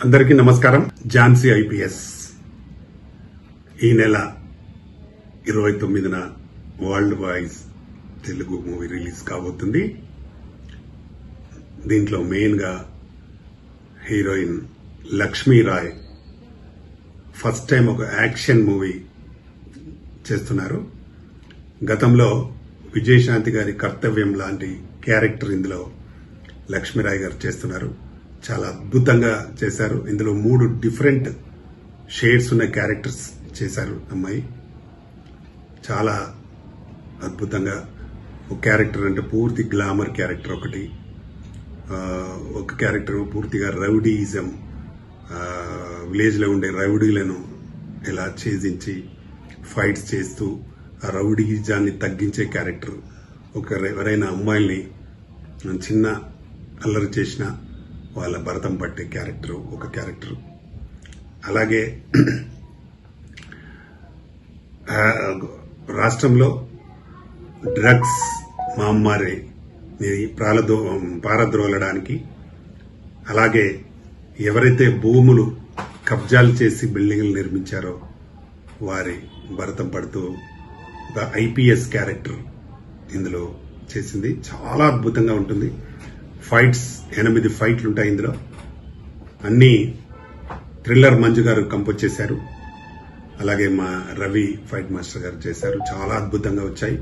అందరికీ నమస్కారం. ఝాన్సీ ఐపీఎస్ ఈ నెల 29న worldwide Telugu movie release కాబోతుంది. దీంట్లో మెయిన్ గా heroine Lakshmi Rai first time ఒక యాక్షన్ మూవీ చేస్తున్నారు. గతంలో విజయశాంతి గారి కర్తవ్యం లాంటి క్యారెక్టర్ ఇందులో లక్ష్మీరాయ్ గారు చేస్తున్నారు. చాలా అద్భుతంగా చేశారు. ఇందులో 3 డిఫరెంట్ షేడ్స్ ఉన్న క్యారెక్టర్స్ చేశారు అమ్మాయి. చాలా అద్భుతంగా ఒక క్యారెక్టర్ అంటే పూర్తి గ్లామర్ క్యారెక్టర్ ఒకటి, ఒక క్యారెక్టర్ పూర్తిగా రౌడీయిజం, విలేజ్ లో ఉండే రౌడీలను ఎలా ఛేదించి ఫైట్స్ చేస్తూ ఆ రౌడీయిజాన్ని తగ్గించే క్యారెక్టర్. ఎవరైనా అమ్మాయిల్ని చిన్న అల్లరి చేసిన వాళ్ళ భరతం పట్టే క్యారెక్టర్ ఒక క్యారెక్టర్. అలాగే రాష్ట్రంలో డ్రగ్స్ మహమ్మారిని పారద్రోలడానికి, అలాగే ఎవరైతే భూములు కబ్జాలు చేసి బిల్డింగ్లు నిర్మించారో వారి భరతం పడుతూ ఒక ఐపీఎస్ క్యారెక్టర్ ఇందులో చేసింది. చాలా అద్భుతంగా ఉంటుంది. ఫైట్స్ 8 ఫైట్లు ఉంటాయి ఇందులో. అన్ని థ్రిల్లర్ మంజు గారు కంపోజ్ చేశారు. అలాగే మా రవి ఫైట్ మాస్టర్ గారు చేశారు. చాలా అద్భుతంగా వచ్చాయి.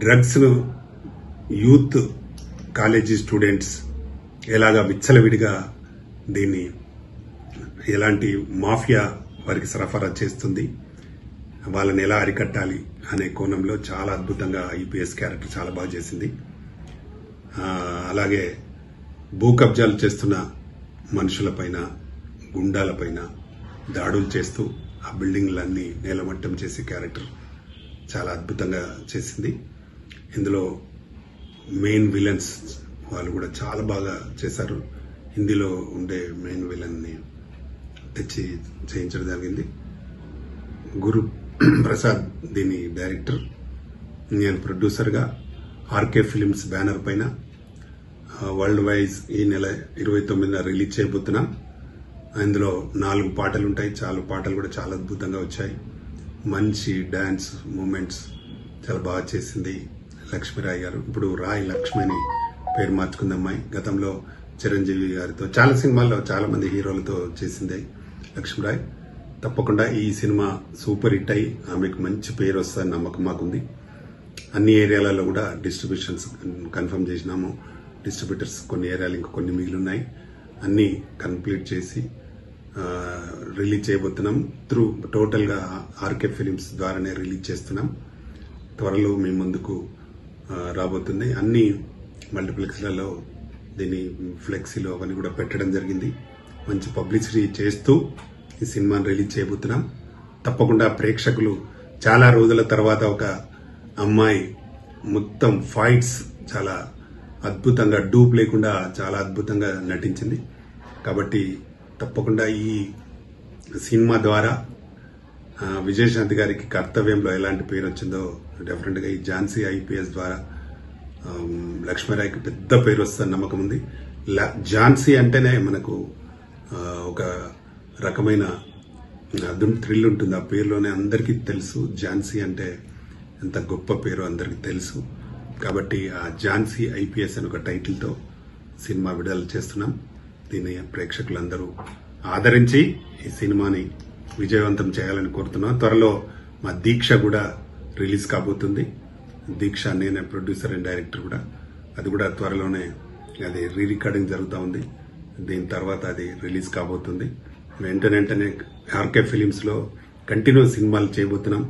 డ్రగ్స్ ను యూత్ కాలేజీ స్టూడెంట్స్ ఎలాగా విచ్చలవిడిగా దీన్ని ఎలాంటి మాఫియా వారికి సరఫరా చేస్తుంది, వాళ్ళని ఎలా అరికట్టాలి అనే కోణంలో చాలా అద్భుతంగా ఐపీఎస్ క్యారెక్టర్ చాలా బాగా చేసింది. అలాగే భూ కబ్జాలు చేస్తున్న మనుషులపైన, గుండాలపైన దాడులు చేస్తూ ఆ బిల్డింగ్లన్నీ నేలమట్టం చేసే క్యారెక్టర్ చాలా అద్భుతంగా చేసింది. ఇందులో మెయిన్ విలన్స్ వాళ్ళు కూడా చాలా బాగా చేశారు. హిందీలో ఉండే మెయిన్ విలన్ ని తెచ్చి చేయించడం జరిగింది. గురు ప్రసాద్ దీని డైరెక్టర్, నేను ప్రొడ్యూసర్ గా ఆర్కే ఫిలిమ్స్ బ్యానర్ పైన వరల్డ్ వైజ్ ఈ నెల 29న రిలీజ్ చేయబోతున్నాం. ఇందులో 4 పాటలుంటాయి. చాలా పాటలు కూడా చాలా అద్భుతంగా వచ్చాయి. మంచి డాన్స్ మూమెంట్స్ చాలా బాగా చేసింది లక్ష్మీరాయ్ గారు. ఇప్పుడు రాయ్ లక్ష్మి అని పేరు మార్చుకుంది అమ్మాయి. గతంలో చిరంజీవి గారితో చాలా సినిమాల్లో చాలా మంది హీరోలతో చేసింది లక్ష్మీరాయ్. తప్పకుండా ఈ సినిమా సూపర్ హిట్ అయి ఆమెకు మంచి పేరు వస్తుందని నమ్మకం మాకుంది. అన్ని ఏరియాలలో కూడా డిస్ట్రిబ్యూషన్స్ కన్ఫర్మ్ చేసినాము. డిస్ట్రిబ్యూటర్స్ కొన్ని ఏరియాలు ఇంకా కొన్ని మిగిలిన్నాయి. అన్ని కంప్లీట్ చేసి రిలీజ్ చేయబోతున్నాం. టోటల్ గా ఆర్కే ఫిలిమ్స్ ద్వారానే రిలీజ్ చేస్తున్నాం. త్వరలో మీ ముందుకు రాబోతుంది. అన్ని మల్టీప్లెక్స్లలో దీని ఫ్లెక్సీలో అవన్నీ కూడా పెట్టడం జరిగింది. మంచి పబ్లిసిటీ చేస్తూ ఈ సినిమాని రిలీజ్ చేయబోతున్నాం. తప్పకుండా ప్రేక్షకులు చాలా రోజుల తర్వాత ఒక అమ్మాయి మొత్తం ఫైట్స్ చాలా అద్భుతంగా డూప్ లేకుండా చాలా అద్భుతంగా నటించింది. కాబట్టి తప్పకుండా ఈ సినిమా ద్వారా విజయశాంతి గారికి కర్తవ్యంలో ఎలాంటి పేరు వచ్చిందో డెఫినెట్ గా ఈ ఝాన్సీ ఐపీఎస్ ద్వారా లక్ష్మీరాయ్కి పెద్ద పేరు వస్తుందని నమ్మకం ఉంది. ఝాన్సీ అంటేనే మనకు ఒక రకమైన థ్రిల్ ఉంటుంది. ఆ పేరులోనే అందరికీ తెలుసు ఝాన్సీ అంటే ఎంత గొప్ప పేరు అందరికీ తెలుసు. కాబట్టి ఆ ఝాన్సీ ఐపీఎస్ అని ఒక టైటిల్ తో సినిమా విడుదల చేస్తున్నాం. దీన్ని ప్రేక్షకులందరూ ఆదరించి ఈ సినిమాని విజయవంతం చేయాలని కోరుతున్నాం. త్వరలో మా దీక్ష కూడా రిలీజ్ కాబోతుంది. దీక్ష నేనే ప్రొడ్యూసర్ అండ్ డైరెక్టర్ కూడా. అది కూడా త్వరలోనే అది రీ రికార్డింగ్ జరుగుతూ ఉంది. దీని తర్వాత అది రిలీజ్ కాబోతుంది. వెంటనే ఆర్కే ఫిలిమ్స్ లో కంటిన్యూ సినిమాలు చేయబోతున్నాం.